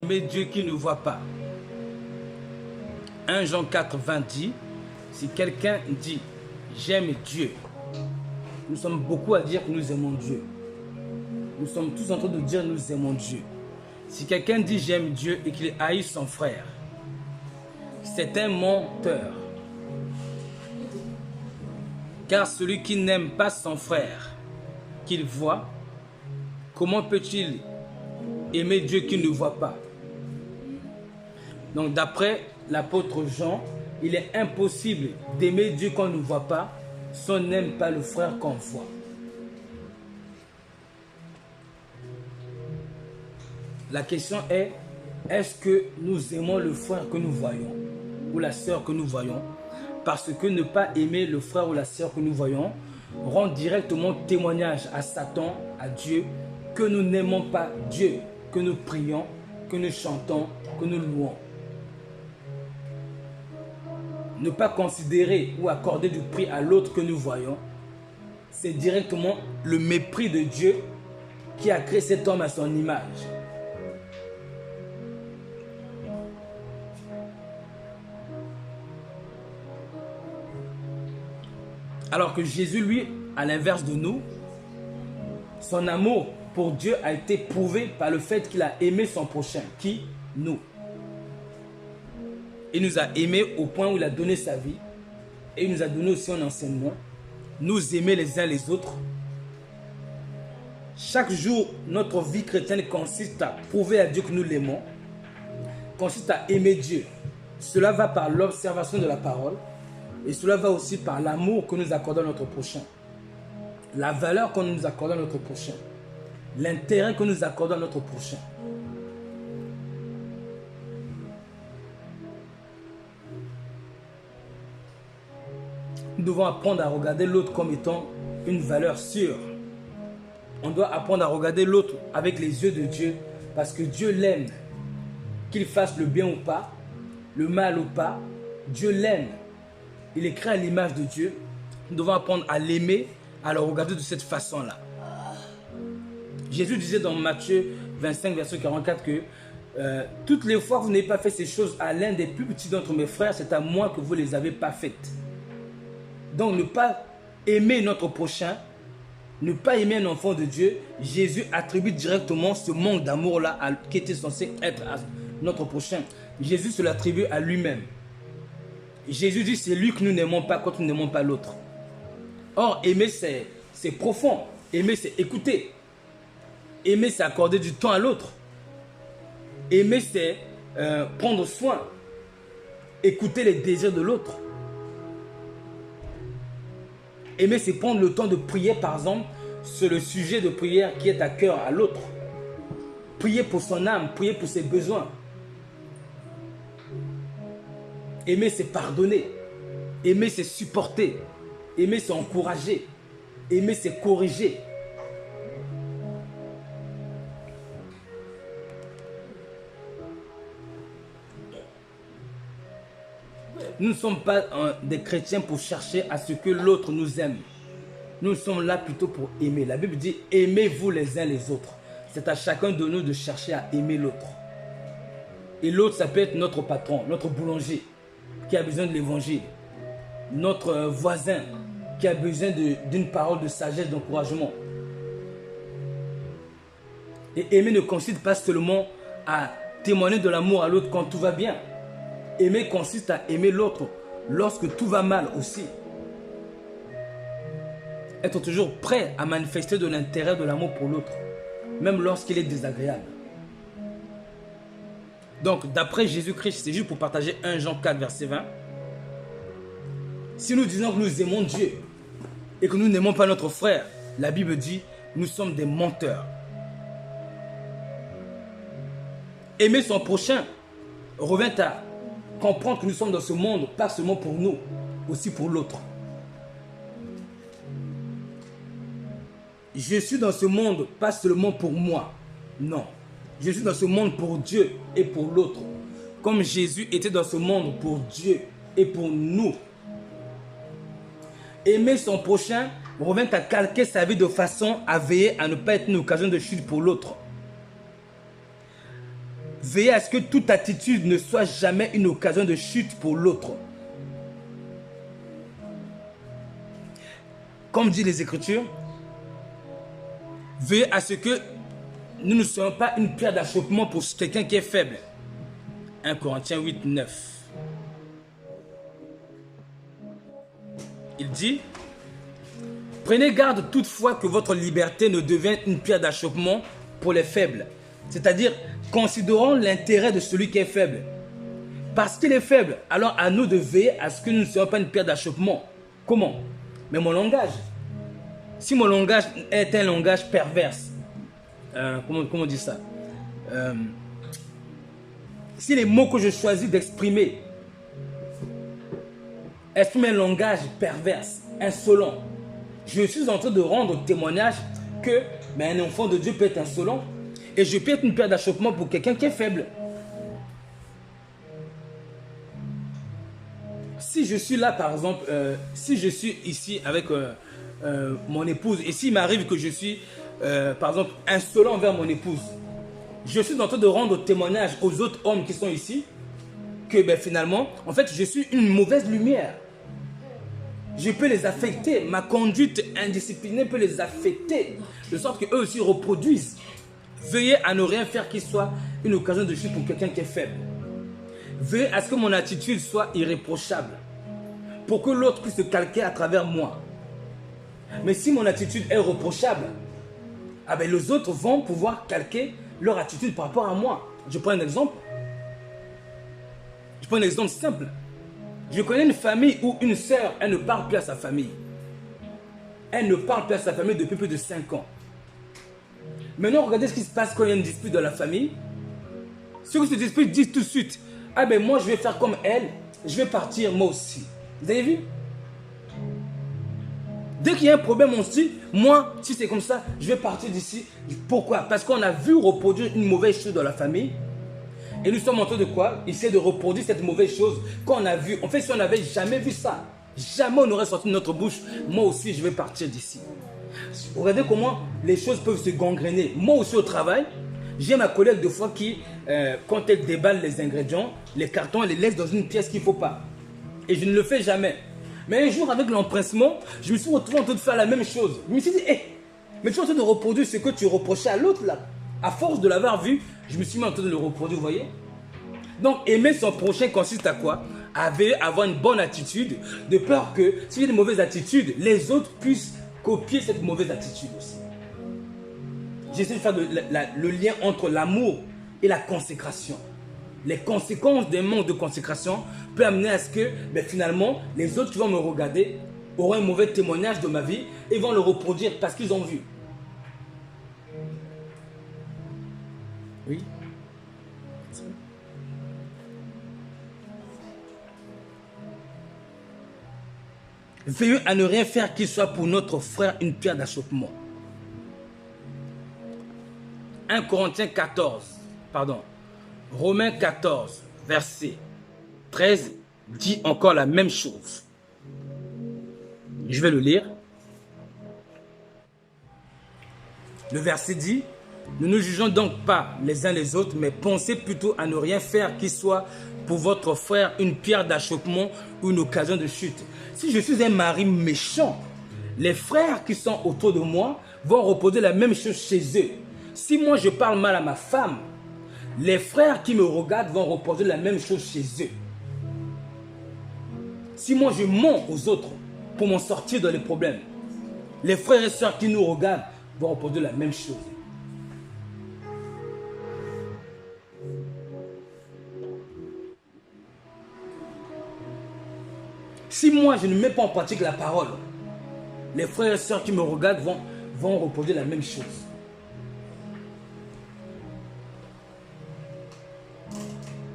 Mais Dieu qui ne voit pas. 1 Jean 4, 20 dit, si quelqu'un dit j'aime Dieu, nous sommes beaucoup à dire que nous aimons Dieu. Nous sommes tous en train de dire nous aimons Dieu. Si quelqu'un dit j'aime Dieu et qu'il haït son frère, c'est un menteur. Car celui qui n'aime pas son frère qu'il voit, comment peut-il aimer Dieu qu'il ne voit pas? Donc d'après l'apôtre Jean, il est impossible d'aimer Dieu qu'on ne voit pas si on n'aime pas le frère qu'on voit. La question est, est-ce que nous aimons le frère que nous voyons ou la sœur que nous voyons? Parce que ne pas aimer le frère ou la sœur que nous voyons rend directement témoignage à Satan, à Dieu, que nous n'aimons pas Dieu, que nous prions, que nous chantons, que nous louons. Ne pas considérer ou accorder du prix à l'autre que nous voyons, c'est directement le mépris de Dieu qui a créé cet homme à son image. Alors que Jésus, lui, à l'inverse de nous, son amour pour Dieu a été prouvé par le fait qu'il a aimé son prochain, qui? Nous. Il nous a aimés au point où il a donné sa vie et il nous a donné aussi un enseignement, nous aimer les uns les autres. Chaque jour, notre vie chrétienne consiste à prouver à Dieu que nous l'aimons, consiste à aimer Dieu. Cela va par l'observation de la parole et cela va aussi par l'amour que nous accordons à notre prochain, la valeur que nous accordons à notre prochain, l'intérêt que nous accordons à notre prochain. Nous devons apprendre à regarder l'autre comme étant une valeur sûre. On doit apprendre à regarder l'autre avec les yeux de Dieu parce que Dieu l'aime. Qu'il fasse le bien ou pas, le mal ou pas, Dieu l'aime. Il est créé à l'image de Dieu. Nous devons apprendre à l'aimer, à le regarder de cette façon-là. Jésus disait dans Matthieu 25, verset 44 que toutes les fois que vous n'avez pas fait ces choses à l'un des plus petits d'entre mes frères, c'est à moi que vous ne les avez pas faites. Donc ne pas aimer notre prochain, ne pas aimer un enfant de Dieu, Jésus attribue directement ce manque d'amour-là qui était censé être à notre prochain. Jésus se l'attribue à lui-même. Jésus dit c'est lui que nous n'aimons pas quand nous n'aimons pas l'autre. Or, aimer c'est profond. Aimer c'est écouter. Aimer c'est accorder du temps à l'autre. Aimer c'est prendre soin. Écouter les désirs de l'autre. Aimer c'est prendre le temps de prier par exemple sur le sujet de prière qui est à cœur à l'autre. Prier pour son âme, prier pour ses besoins. Aimer, c'est pardonner. Aimer, c'est supporter. Aimer, c'est encourager. Aimer, c'est corriger. Nous ne sommes pas des chrétiens pour chercher à ce que l'autre nous aime. Nous sommes là plutôt pour aimer. La Bible dit, aimez-vous les uns les autres. C'est à chacun de nous de chercher à aimer l'autre. Et l'autre, ça peut être notre patron, notre boulanger, qui a besoin de l'évangile, notre voisin qui a besoin d'une parole de sagesse, d'encouragement. Et aimer ne consiste pas seulement à témoigner de l'amour à l'autre quand tout va bien. Aimer consiste à aimer l'autre lorsque tout va mal aussi. Être toujours prêt à manifester de l'intérêt, de l'amour pour l'autre, même lorsqu'il est désagréable. Donc, d'après Jésus-Christ, c'est juste pour partager 1 Jean 4, verset 20. Si nous disons que nous aimons Dieu et que nous n'aimons pas notre frère, la Bible dit, nous sommes des menteurs. Aimer son prochain revient à comprendre que nous sommes dans ce monde, pas seulement pour nous, aussi pour l'autre. Je suis dans ce monde, pas seulement pour moi, non. Je suis dans ce monde pour Dieu et pour l'autre. Comme Jésus était dans ce monde pour Dieu et pour nous. Aimer son prochain revient à calquer sa vie de façon à veiller à ne pas être une occasion de chute pour l'autre. Veillez à ce que toute attitude ne soit jamais une occasion de chute pour l'autre. Comme dit les Écritures, veillez à ce que nous ne soyons pas une pierre d'achoppement pour quelqu'un qui est faible. 1 Corinthiens 8, 9. Il dit, prenez garde toutefois que votre liberté ne devienne une pierre d'achoppement pour les faibles. C'est-à-dire, considérons l'intérêt de celui qui est faible. Parce qu'il est faible, alors à nous de veiller à ce que nous ne soyons pas une pierre d'achoppement. Comment? Mais mon langage. Si mon langage est un langage perverse, comment on dit ça? Si les mots que je choisis d'exprimer expriment un langage perverse, insolent, je suis en train de rendre témoignage que un enfant de Dieu peut être insolent et je peux être une pierre d'achoppement pour quelqu'un qui est faible. Si je suis là, par exemple, si je suis ici avec mon épouse et s'il m'arrive que je suis, par exemple, insolent envers mon épouse, je suis en train de rendre témoignage aux autres hommes qui sont ici que finalement, en fait, je suis une mauvaise lumière. Je peux les affecter. Ma conduite indisciplinée peut les affecter, de sorte qu'eux aussi reproduisent. Veuillez à ne rien faire qui soit une occasion de chute pour quelqu'un qui est faible. Veuillez à ce que mon attitude soit irréprochable, pour que l'autre puisse se calquer à travers moi. Mais si mon attitude est reprochable, les autres vont pouvoir calquer leur attitude par rapport à moi. Je prends un exemple. Je prends un exemple simple. Je connais une famille où une sœur, elle ne parle plus à sa famille. Elle ne parle plus à sa famille depuis plus de 5 ans. Maintenant, regardez ce qui se passe quand il y a une dispute dans la famille. Ceux qui se disputent disent tout de suite, moi je vais faire comme elle, je vais partir moi aussi. Vous avez vu? Dès qu'il y a un problème, on se dit, moi, si c'est comme ça, je vais partir d'ici. Pourquoi? Parce qu'on a vu reproduire une mauvaise chose dans la famille. Et nous sommes en train de quoi? Essayer de reproduire cette mauvaise chose qu'on a vue. En fait, si on n'avait jamais vu ça, jamais on n'aurait sorti de notre bouche, moi aussi, je vais partir d'ici. Regardez comment les choses peuvent se gangréner. Moi aussi au travail, j'ai ma collègue de fois qui, quand elle déballe les ingrédients, les cartons, elle les laisse dans une pièce qu'il ne faut pas. Et je ne le fais jamais. Mais un jour, avec l'empressement, je me suis retrouvé en train de faire la même chose. Je me suis dit, mais tu es en train de reproduire ce que tu reprochais à l'autre là. À force de l'avoir vu, je me suis mis en train de le reproduire, vous voyez. Donc, aimer son prochain consiste à quoi? À avoir une bonne attitude, de peur que, s'il y a une mauvaise attitude, les autres puissent copier cette mauvaise attitude aussi. J'essaie de faire le lien entre l'amour et la consécration. Les conséquences d'un manque de consécration peuvent amener à ce que finalement, les autres qui vont me regarder auront un mauvais témoignage de ma vie et vont le reproduire parce qu'ils ont vu. Oui. Veillez à ne rien faire qui soit pour notre frère une pierre d'achoppement. 1 Corinthiens 14, pardon, Romains 14, verset 13, dit encore la même chose. Je vais le lire. Le verset dit, ne nous jugeons donc pas les uns les autres, mais pensez plutôt à ne rien faire qui soit pour votre frère une pierre d'achoppement ou une occasion de chute. Si je suis un mari méchant, les frères qui sont autour de moi vont reposer la même chose chez eux. Si moi je parle mal à ma femme, les frères qui me regardent vont reposer la même chose chez eux. Si moi je mens aux autres pour m'en sortir dans les problèmes, les frères et sœurs qui nous regardent vont reposer la même chose. Si moi je ne mets pas en pratique la parole, les frères et sœurs qui me regardent vont reposer la même chose.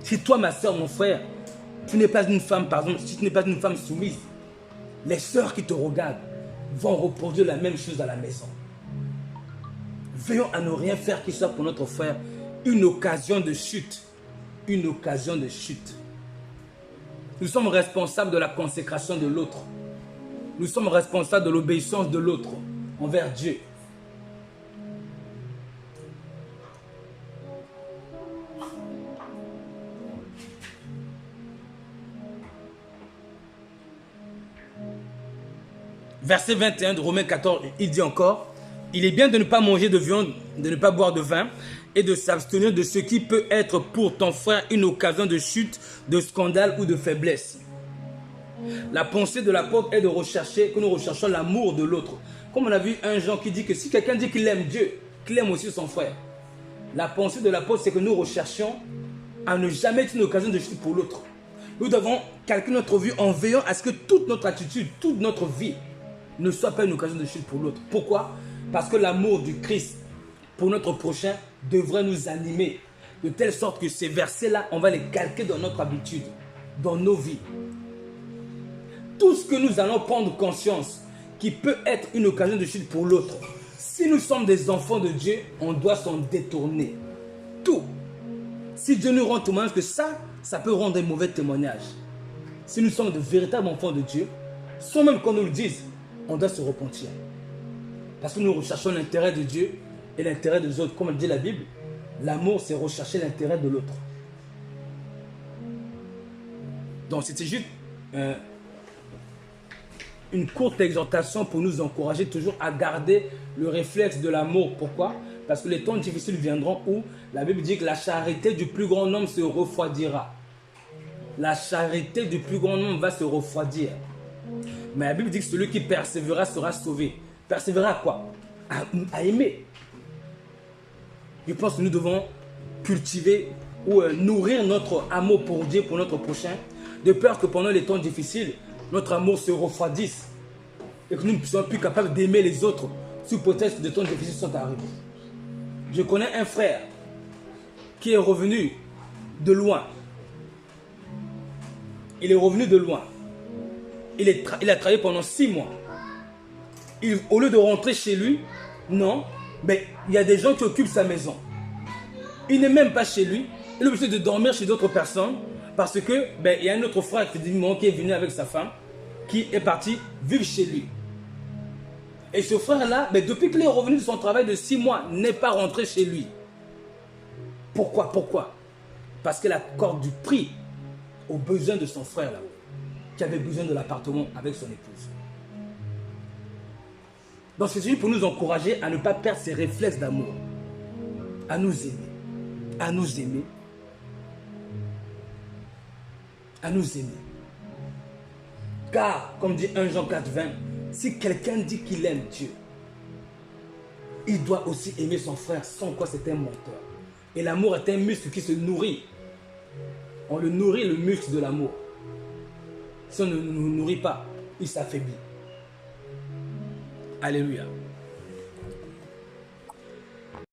Si toi, ma soeur, mon frère, tu n'es pas une femme, par exemple, si tu n'es pas une femme soumise, les sœurs qui te regardent vont reproduire la même chose à la maison. Veillons à ne rien faire qui soit pour notre frère une occasion de chute. Une occasion de chute. Nous sommes responsables de la consécration de l'autre. Nous sommes responsables de l'obéissance de l'autre envers Dieu. verset 21 de Romains 14, il dit encore, il est bien de ne pas manger de viande, de ne pas boire de vin et de s'abstenir de ce qui peut être pour ton frère une occasion de chute, de scandale ou de faiblesse. La pensée de l'apôtre est de rechercher, que nous recherchons l'amour de l'autre. Comme on a vu un Jean qui dit que si quelqu'un dit qu'il aime Dieu, qu'il aime aussi son frère. La pensée de l'apôtre, c'est que nous recherchons à ne jamais être une occasion de chute pour l'autre. Nous devons calculer notre vie en veillant à ce que toute notre attitude, toute notre vie ne soit pas une occasion de chute pour l'autre. Pourquoi? Parce que l'amour du Christ pour notre prochain devrait nous animer. De telle sorte que ces versets-là, on va les calquer dans notre habitude, dans nos vies. Tout ce que nous allons prendre conscience qui peut être une occasion de chute pour l'autre, si nous sommes des enfants de Dieu, on doit s'en détourner. Tout. Si Dieu nous rend témoignage que ça peut rendre un mauvais témoignage. Si nous sommes de véritables enfants de Dieu, sans même qu'on nous le dise, on doit se repentir. Parce que nous recherchons l'intérêt de Dieu et l'intérêt des autres. Comme le dit la Bible, l'amour, c'est rechercher l'intérêt de l'autre. Donc, c'était juste une courte exhortation pour nous encourager toujours à garder le réflexe de l'amour. Pourquoi? Parce que les temps difficiles viendront où la Bible dit que la charité du plus grand nombre se refroidira. La charité du plus grand nombre va se refroidir. Mais la Bible dit que celui qui persévérera sera sauvé. Persévérer à quoi? À aimer. Je pense que nous devons cultiver ou nourrir notre amour pour Dieu, pour notre prochain, de peur que pendant les temps difficiles, notre amour se refroidisse et que nous ne soyons plus capables d'aimer les autres sous prétexte que des temps difficiles sont arrivés. Je connais un frère qui est revenu de loin. Il est revenu de loin. Il a travaillé pendant 6 mois. Au lieu de rentrer chez lui, non, mais il y a des gens qui occupent sa maison. Il n'est même pas chez lui. Il est obligé de dormir chez d'autres personnes parce que il y a un autre frère qui est venu avec sa femme qui est parti vivre chez lui. Et ce frère-là, depuis qu'il est revenu de son travail de 6 mois, n'est pas rentré chez lui. Pourquoi? Parce qu'il accorde du prix aux besoins de son frère là, qui avait besoin de l'appartement avec son épouse. Donc c'est juste pour nous encourager à ne pas perdre ces réflexes d'amour, à nous aimer, à nous aimer, à nous aimer. Car, comme dit 1 Jean 4,20, si quelqu'un dit qu'il aime Dieu, il doit aussi aimer son frère, sans quoi c'est un menteur. Et l'amour est un muscle qui se nourrit. On le nourrit, le muscle de l'amour. Si on ne nous nourrit pas, il s'affaiblit. Alléluia.